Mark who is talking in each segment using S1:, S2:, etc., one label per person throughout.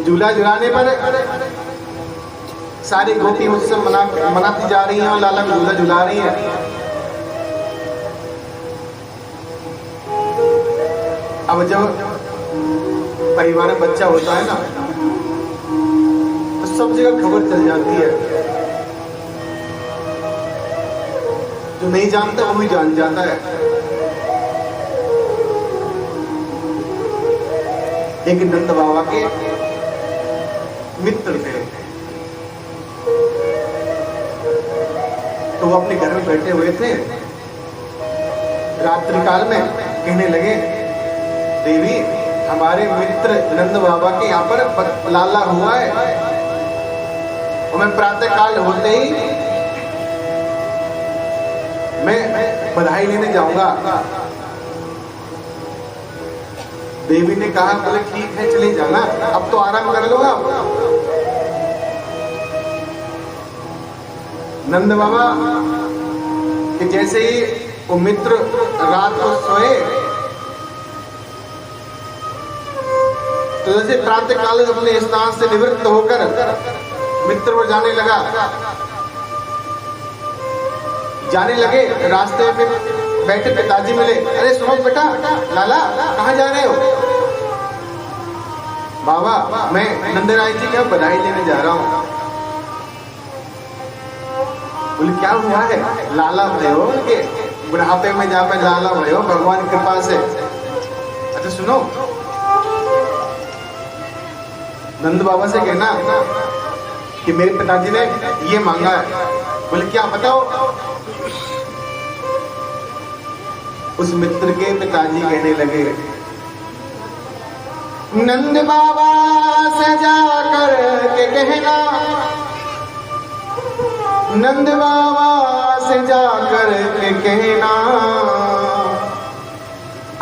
S1: झूला झुलाने पर सारी गोपी उत्सव मनाती जा रही हैं और लाला को झूला झुला रही है। अब जब परिवार में बच्चा होता है ना तो सब जगह खबर चल जाती है, जो नहीं जानता वो भी जान जाता है। एक नंद बाबा के मित्र थे, तो वो अपने घर में बैठे हुए थे। रात्रि काल में कहने लगे, देवी हमारे मित्र नंद बाबा के यहाँ पर लाला हुआ है और मैं प्रातः काल होते ही मैं बधाई लेने जाऊंगा। देवी ने कहा, बोले ठीक है चले जाना, अब तो आराम कर लो आप। नंद बाबा कि जैसे ही वो मित्र रात को सोए तो जैसे प्रातः काल अपने स्नान से निवृत्त होकर मित्र को जाने लगे। रास्ते में बैठे पिताजी मिले, अरे सुनो बेटा, लाला कहाँ जा रहे हो? बाबा मैं नंदराय जी का बधाई लेने जा रहा हूँ। बोले क्या हुआ है? लाला भय हो उनके बुढ़ापे में, जहाँ पे लाला भय हो भगवान की कृपा से। अच्छा सुनो, नंद बाबा से कहना कि मेरे पिताजी ने ये मांगा है। बोले क्या बताओ? उस मित्र के पिताजी कहने लगे, नंद बाबा से जाकर के कहना, नंद बाबा से जाकर के कहना,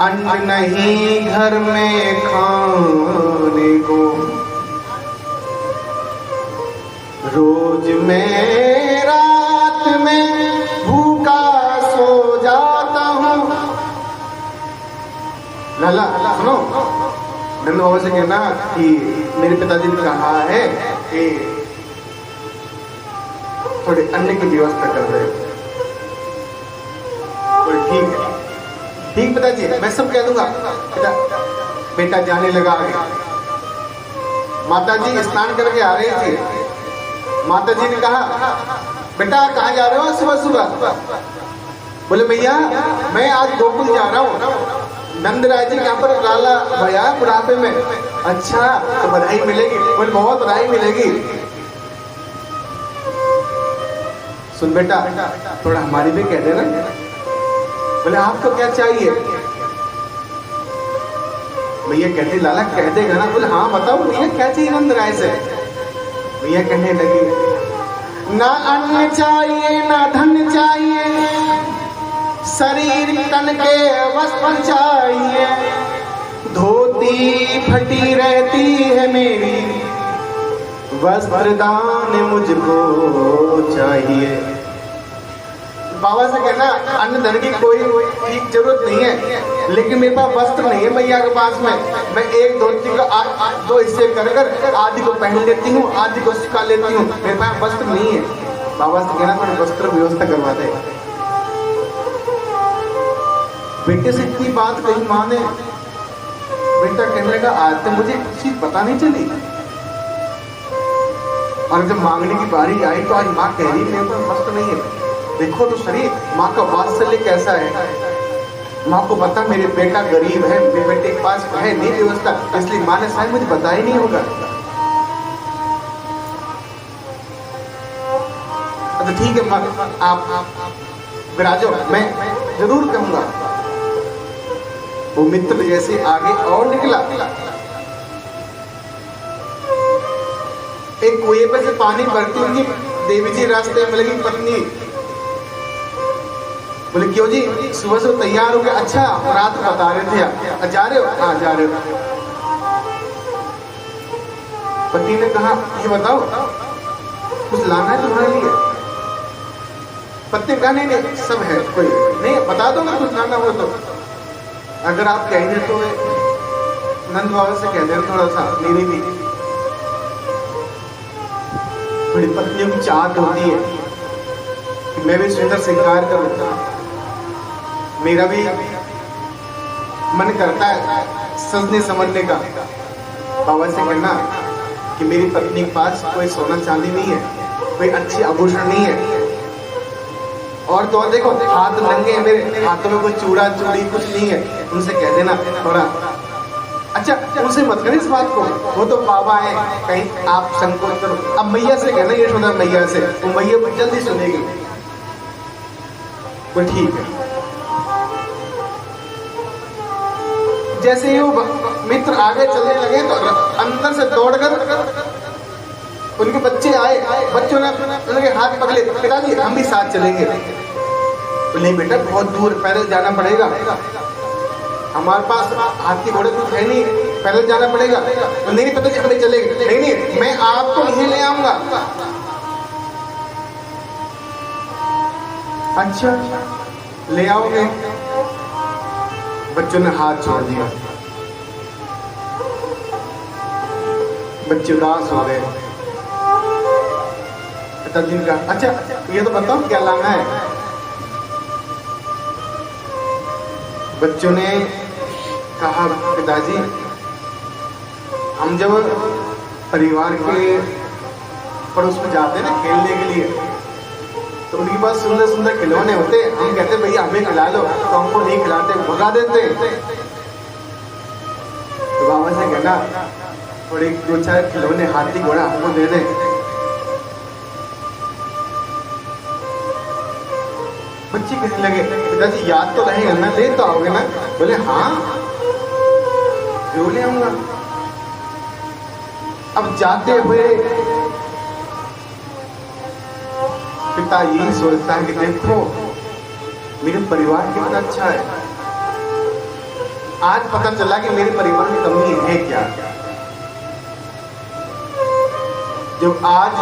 S1: अन्न नहीं घर में खाने को, रोज मैं रात में भूखा सो जाता हूँ। लाला सुनो, नंद बाबा से कहना कि मेरे पिताजी ने कहा है कि थोड़े अन्न की व्यवस्था कर रहे। ठीक है, ठीक पिताजी, मैं सब कह दूंगा। बेटा जाने लगा आगे। माता जी स्नान करके आ रही थी। माता जी ने कहा, बेटा कहाँ जा रहे हो सुबह सुबह? बोले भैया मैं आज गोकुल जा रहा हूँ, नंदराय जी यहाँ पर लाला भैया बुढ़ापे में। अच्छा तो बधाई मिलेगी? बोले बहुत बधाई मिलेगी। सुन बेटा थोड़ा हमारी भी कह देना। बोले आपको क्या चाहिए? भैया कहते लाला कह देगा ना? बोले हाँ बताओ भैया क्या चाहिए नंदराय से? भैया कहने लगी, ना अन्न चाहिए ना धन चाहिए, शरीर तन के वस्त्र चाहिए, धोती फटी रहती है मेरी, वस्त्र दान मुझको चाहिए। बाबा से कहना अन्न धन की कोई ठीक जरूरत नहीं है, लेकिन मेरे पास वस्त्र नहीं है भैया के पास में। मैं एक धोती का दो हिस्से कर आदि को पहन लेती हूँ, आदि को सुखा लेती हूँ, मेरे पास वस्त्र नहीं है। बाबा से कहना थोड़ी वस्त्र व्यवस्था करवा दे। बेटे से इतनी बात कही माँ ने। बेटा कहने लगा आज तो मुझे चीज पता नहीं चली, और जब मांगने की बारी आई तो आज माँ कह रही मेरे पास वस्त्र नहीं है। देखो तो शरीर माँ का वात्सल्य कैसा है। माँ को पता मेरे बेटा गरीब है, मेरे बेटे के पास है नहीं व्यवस्था, इसलिए माँ ने शायद मुझे बताया ही नहीं होगा। अच्छा ठीक है माँ, आप विराजो, मैं जरूर कहूंगा। वो मित्र जैसे आगे और निकला, एक कुएं पर से पानी भरती हुई देवी जी रास्ते में लगी पत्नी। बोले क्यों जी सुबह से तैयार हो गए? अच्छा रात को बता रहे थे जा रहे हो? हाँ जा रहे हो। पति ने कहा ये बताओ कुछ लाना है तुम्हारे लिए? पत्नी कहा नहीं नहीं सब है, कोई नहीं, बता दो ना कुछ लाना हो तो। अगर आप कहेंगे तो नंद बाबा से कह देना थोड़ा सा मेरी भी। थोड़ी पत्नियों की चाहत होती है कि मैं भी सुंदर श्रृंगार करूं, मेरा भी मन करता है सजने संवरने का। बाबा से कहना कि मेरी पत्नी के पास कोई सोना चांदी नहीं है, कोई अच्छी आभूषण नहीं है, और तो और देखो हाथ नंगे हैं मेरे, हाथों में कोई चूड़ा चूड़ी कुछ नहीं है, उनसे कह देना थोड़ा। अच्छा उनसे मत करें इस बात को, वो तो बाबा है, कहीं आप संकोच करो। अब मैया से कहना, ये सुना मैया से, वो मैया को जल्दी सुनेगी। वो ठीक है। जैसे ही वो मित्र आगे चलने लगे तो अंदर से दौड़कर उनके बच्चे आए, बच्चों ने उनके हाथ पकड़े, पिताजी हम भी साथ चलेंगे। नहीं बेटा बहुत दूर पैदल जाना पड़ेगा, हमारे पास हाथी घोड़े कुछ है नहीं, पैदल जाना पड़ेगा। नहीं पिताजी हम भी चलेंगे। नहीं मैं आपको यहीं ले आऊंगा। अच्छा ले आओगे? बच्चों ने हाथ छोड़ दिया, बच्चे उदास हो गए। पिताजी ने कहा अच्छा ये तो बताओ क्या लाना है? बच्चों ने कहा पिताजी हम जब परिवार के पड़ोस में जाते हैं ना खेलने के लिए, तो उनके पास सुंदर सुंदर खिलौने होते, हम कहते भैया हमें खिला लो, तो हमको नहीं खिलाते, भगा देते। तो बाबा से कहना थोड़े दो चार खिलौने हाथी घोड़ा हमको दे दे। बच्चे कहने लगे पिताजी याद तो रहेगा ना, ले तो आओगे ना? बोले हाँ क्यों ले आऊंगा। अब जाते हुए पिता यही सोचता है कि देखो मेरे परिवार कितना अच्छा है, आज पता चला कि मेरे परिवार में कमी है क्या। जब आज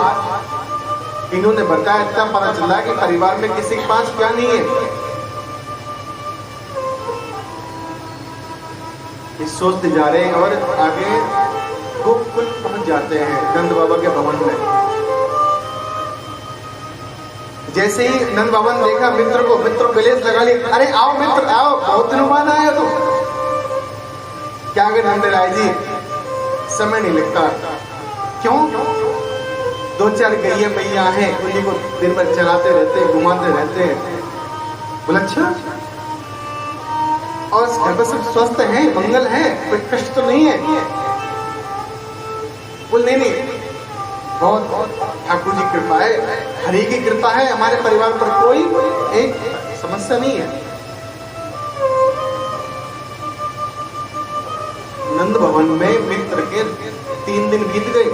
S1: इन्होंने बताया तब पता चला कि परिवार में किसी के पास क्या नहीं है। इस सोचते जा रहे हैं और आगे गोकुल पहुंच जाते हैं नंद बाबा के भवन में। जैसे ही नंद बाबा ने देखा मित्र को, मित्र कलेश लगा लिया, अरे आओ मित्र आओ, बहुत दिनों बाद आए तुम। क्या करें नंद राय जी, समय नहीं लगता। क्यों? दो चार गैया मैया हैं, उन्हीं को दिन भर चलाते रहते हैं, घुमाते रहते हैं। बोला अच्छा, और घर पर सब स्वस्थ हैं, मंगल है, कोई कष्ट तो नहीं है? बोल नहीं बहुत ठाकुर जी कृपा है, हरि की कृपा है, हमारे परिवार पर कोई एक समस्या नहीं है। नंद भवन में मित्र के 3 दिन बीत गए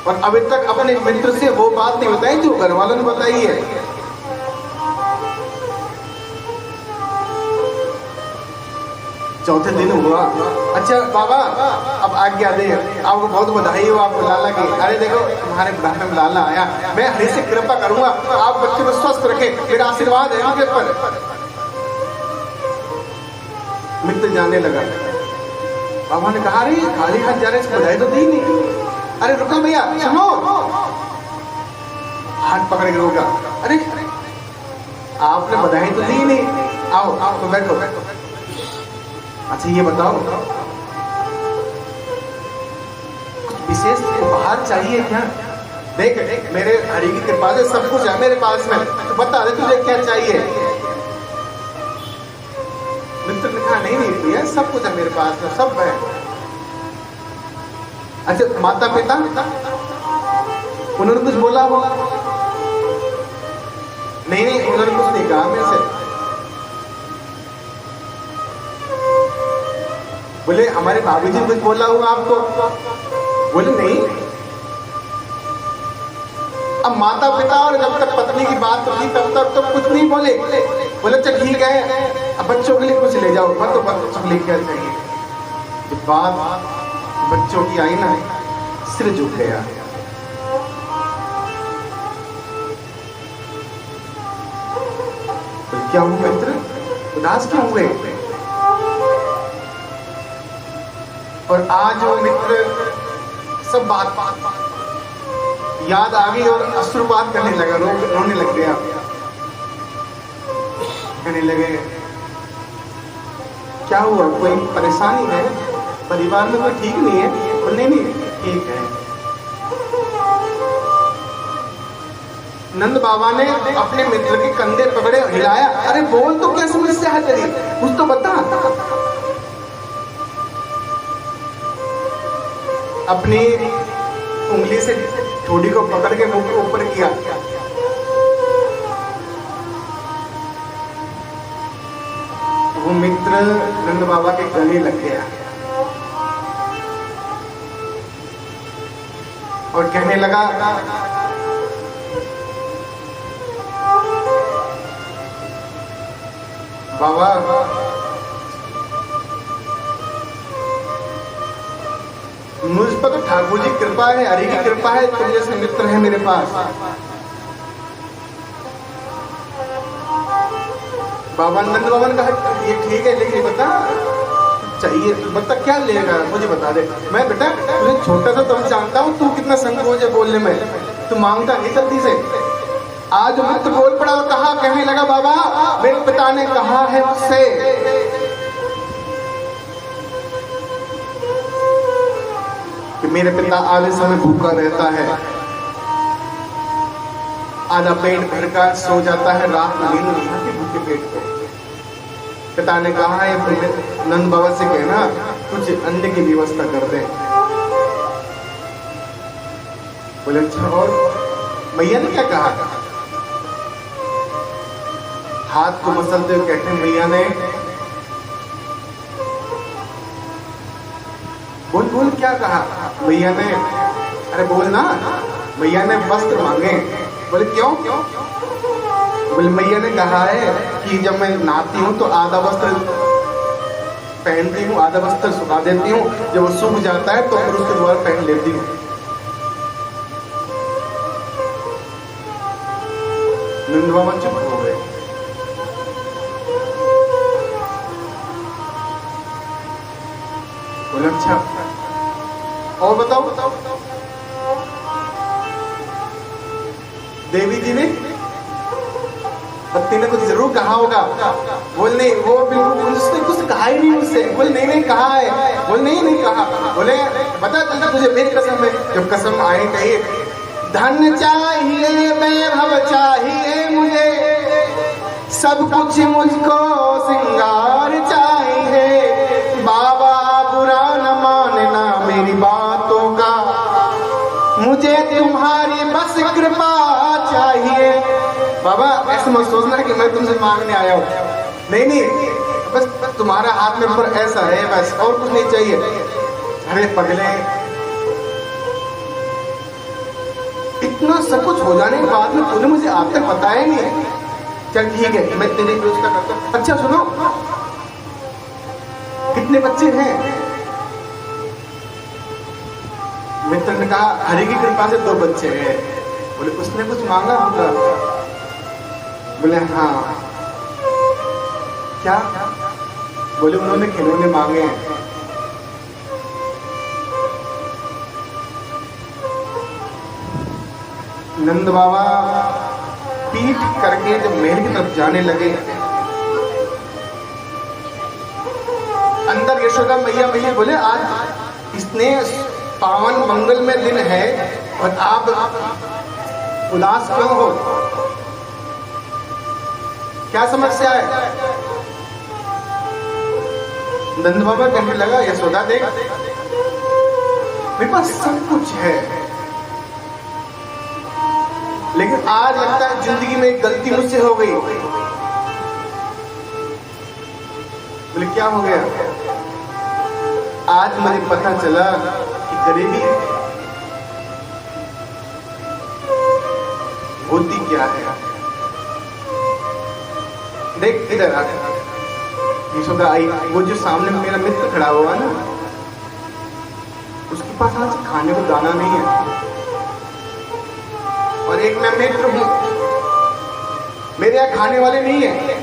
S1: और अभी तक अपने मित्र से वो बात नहीं बताई जो घर वालों ने बताई है। चौथे दिन हुआ, अच्छा बाबा अब आज्ञा दे, आपको बहुत बधाई हो आपको लाला की। अरे देखो तुम्हारे बुढ़ापे में लाला आया, मैं हरि से कृपा करूंगा, आप बच्चे को स्वस्थ रखें, मेरा आशीर्वाद है उनके पर। मित्र जाने लगा। बाबा ने कहा अरे खाली हाथ जा रहे, इसको बधाई तो दी नहीं। अरे रुको भैया सुनो, हाथ पकड़ के रोका। अरे आपने बधाई तो दी नहीं, आओ तो बैठो। अच्छा ये बताओ कुछ विशेष उपहार चाहिए क्या? देख मेरे हरि की कृपा से सब कुछ है मेरे पास में, तो बता दे तुझे क्या चाहिए। मित्र ने कहा नहीं भैया सब कुछ है मेरे पास में, सब है। अच्छा माता पिता उन्होंने कुछ बोला हो? नहीं उन्होंने कुछ नहीं कहा मेरे से। बोले हमारे भाभी जी कुछ बोला हुआ आपको? बोले नहीं। अब माता पिता और जब तक पत्नी की बात होती तब तक तो कुछ नहीं बोले। बोले अच्छा ठीक है, अब बच्चों के लिए कुछ ले जाओ, तो बच्चों के लिए क्या चाहिए? जब बात बच्चों की आई ना, सिर झुक गया। तो क्या हुआ मित्र, उदास क्यों हुए? और आज वो मित्र सब बात याद आ गई और अश्रुपात करने लगा, रोने लग गया। कहने लगे क्या हुआ, कोई परेशानी है, परिवार में कोई ठीक नहीं है? बोले नहीं ठीक है। नंद बाबा ने अपने मित्र के कंधे पकड़े, हिलाया, अरे बोल तो, क्या समस्या है तेरी, कुछ तो बता। अपनी उंगली से ठोड़ी को पकड़ के मुंह के ऊपर किया। वो मित्र नंद बाबा के गले लग गया और कहने लगा, बाबा मुझ पर तो ठाकुर जी कृपा है, हरि की कृपा है, तुम जैसे मित्र है मेरे पास। बाबा नंद बाबा ने कहा ये ठीक है, लेकिन बता चाहिए, बता क्या लेगा मुझे बता दे। मैं बेटा तुझे छोटा सा तो जानता हूँ, तू कितना संकोच है बोलने में, तू मांगता नहीं जल्दी से। आज मित्र बोल पड़ा और कहा, कहने लगा, बाबा मेरे पिता ने कहा है मुझसे कि मेरे पिता आधे समय भूखा रहता है, आधा पेट भर का सो जाता है, रात में नींद नहीं आती भूखे पेट को। पिता ने कहा है नंद बाबा से कहना कुछ अन्न की व्यवस्था कर दे। बोले अच्छा, और मैया ने क्या कहा? हाथ को मसलते हुए कहते हैं, मैया ने बोल बोल क्या कहा? मैया ने, अरे बोल ना। मैया ने वस्त्र मांगे। बोले क्यों? बोले मैया ने कहा है कि जब मैं नहाती हूँ तो आधा वस्त्र पहनती हूँ, आधा वस्त्र सुखा देती हूँ, जब वो सूख जाता है तो फिर उसके द्वारा पहन लेती हूँ। नंद बाबा चुप हो गए। बोले अच्छा और बताओ। देवी जी ने, पत्नी ने कुछ जरूर कहा होगा। बोल नहीं, वो बिल्कुल उसने कुछ कहा ही नहीं मुझसे। बोल नहीं नहीं कहा है। बोल नहीं नहीं कहा। बोले बता जल्दी, तुझे मेरी कसम है। जब कसम आए कही, धन चाहिए, वैभव चाहिए मुझे, सब कुछ मुझको सिंगार चाहिए। बाबा बुरा न मानना मेरी बातों का, मुझे तुम्हारी बस कृपा चाहिए। बाबा ऐसा मत सोचना कि मैं तुमसे मांगने आया हूँ, नहीं नहीं, बस तुम्हारा हाथ में पर ऐसा है बस, और कुछ नहीं चाहिए। अरे पगले, इतना सब कुछ हो जाने के बाद में तूने मुझे आज तक बताया नहीं। चल ठीक है, मैं तेरी व्यवस्था करता हूँ। अच्छा सुनो, कितने बच्चे हैं? मित्र ने कहा हरि की कृपा से 2 बच्चे हैं। बोले उसने कुछ मांगा होगा? बोले हाँ। क्या? बोले उन्होंने खिलौने मांगे हैं। नंद बाबा पीठ करके जब महल की तरफ जाने लगे, अंदर यशोदा मैया मैया बोले आज इसने पावन मंगल में दिन है और आप उदास क्यों हो? क्या समस्या है? नंद बाबा कहने लगा, यशोदा देख मेरे पास सब कुछ है, लेकिन आज लगता है जिंदगी में एक गलती मुझसे हो गई। बोले क्या हो गया? आज मुझे पता चला कि गरीबी होती क्या है। देख इधर आ। यशोदा आई, वो जो सामने मेरा मित्र खड़ा हुआ ना, उसके पास आज खाने को दाना नहीं है, और एक मैं मित्र हूं, मेरे यहाँ खाने वाले नहीं है।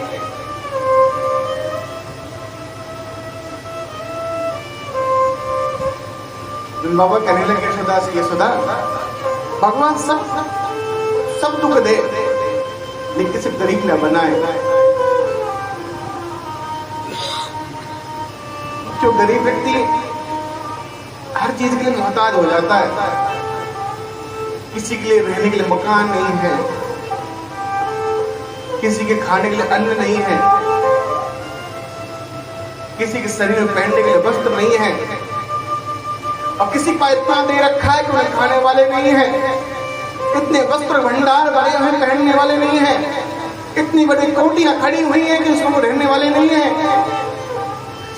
S1: बाबा कहने लगे यशोदा से, यशोदा भगवान सब सब दुख दे लेकिन सिर्फ गरीब न बनाए। जो गरीब व्यक्ति हर चीज के लिए मोहताज हो जाता है, किसी के लिए रहने के लिए मकान नहीं है, किसी के खाने के लिए अन्न नहीं है, किसी के शरीर में पहनने के लिए वस्त्र नहीं है, और किसी का इतना दे रखा है कि उन्हें खाने वाले नहीं है, इतने वस्त्र भंडार भरे हुए पहनने वाले नहीं है, इतनी बड़ी कोटियां खड़ी हुई है कि उसको रहने वाले नहीं है।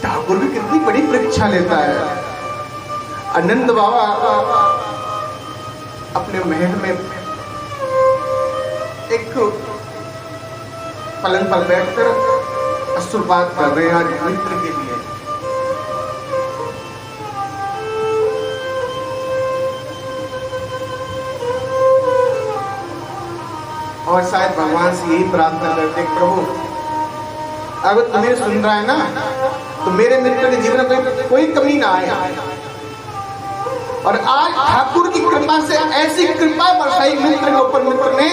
S1: ठाकुर भी कितनी बड़ी परीक्षा लेता है। आनंद बाबा अपने महल में एक पलंग पर बैठकर अश्रुपात कर रहे हैं आज मित्र के लिए। और शायद भगवान से यही प्रार्थना करते, प्रभु अगर तुम्हें सुन रहा है ना तो मेरे मित्र के जीवन में कोई कमी ना आए। और आज ठाकुर की कृपा से ऐसी कृपा बरसाई मित्र के ऊपर, मित्र ने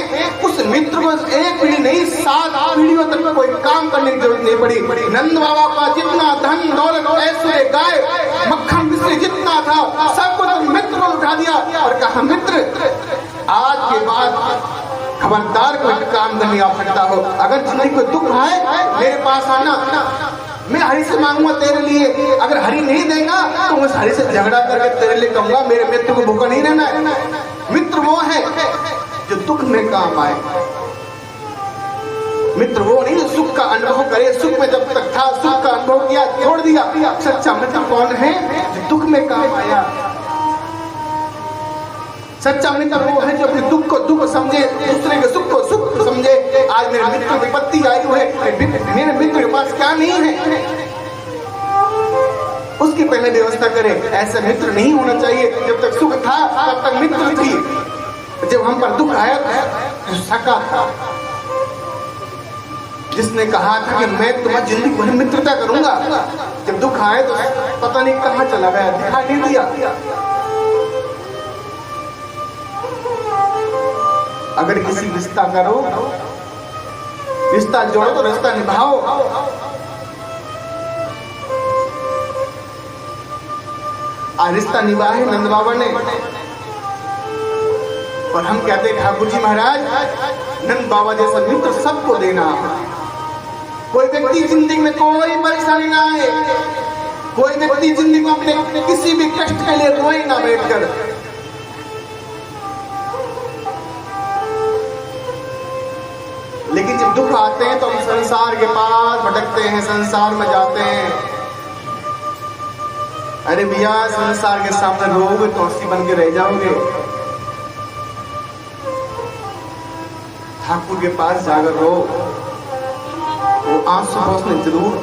S1: उस मित्र को एक पीढ़ी नहीं 7 पीढ़ियों तक कोई काम करने की जरूरत नहीं पड़ी। नंद बाबा का जितना धन दौलत ऐश्वर्य गाय मक्खन मिश्री जितना था सब कुछ मित्र को उठा दिया और कहा मित्र आज के बाद खबरदार कोई काम नहीं आ सकता हो, अगर जिंदगी कोई दुख आए मेरे पास आना, मैं हरि से मांगूंगा तेरे लिए, अगर हरि नहीं देगा तो मैं हरि से झगड़ा करके तेरे लिए कहूंगा मेरे मित्र को भूखा नहीं रहना है। मित्र वो है जो दुख में काम आए, मित्र वो नहीं जो सुख का अनुभव करे, सुख में जब तक था सुख का अनुभव किया छोड़ दिया। सच्चा मित्र कौन है जो दुख में काम आया। सच्चा मित्र वो है जो अपने दुख को दुख समझे, दूसरे के सुख को सुख समझे। आज मेरे मित्र को विपत्ति आई हुई है, मेरे मित्र के पास क्या नहीं है उसकी पहले व्यवस्था करे। ऐसा मित्र नहीं होना चाहिए। जब तक सुख था तब तक मित्र थी, जब हम पर दुख आया तो सका था, जिसने कहा था कि मैं तुम्हारी जिंदगी भर मित्रता करूंगा, जब दुख आए तो पता नहीं कहां चला गया, दिखाई नहीं दिया। अगर किसी रिश्ता करो, रिश्ता जोड़ो तो रिश्ता निभाओ। रिश्ता निभाए नंद बाबा ने, और हम कहते हैं ठाकुर जी महाराज नंद बाबा जैसा मित्र सबको देना। कोई व्यक्ति जिंदगी में कोई परेशानी ना आए, कोई व्यक्ति जिंदगी में अपने किसी भी कष्ट के लिए रोए ना बैठकर। लेकिन जब दुख आते हैं तो हम संसार के पास भटकते हैं, संसार में जाते हैं। अरे भैया संसार के सामने रोगे तो हंसी बन के रह जाओगे। ठाकुर के पास जाकर रो, वो आंसू उसने जरूर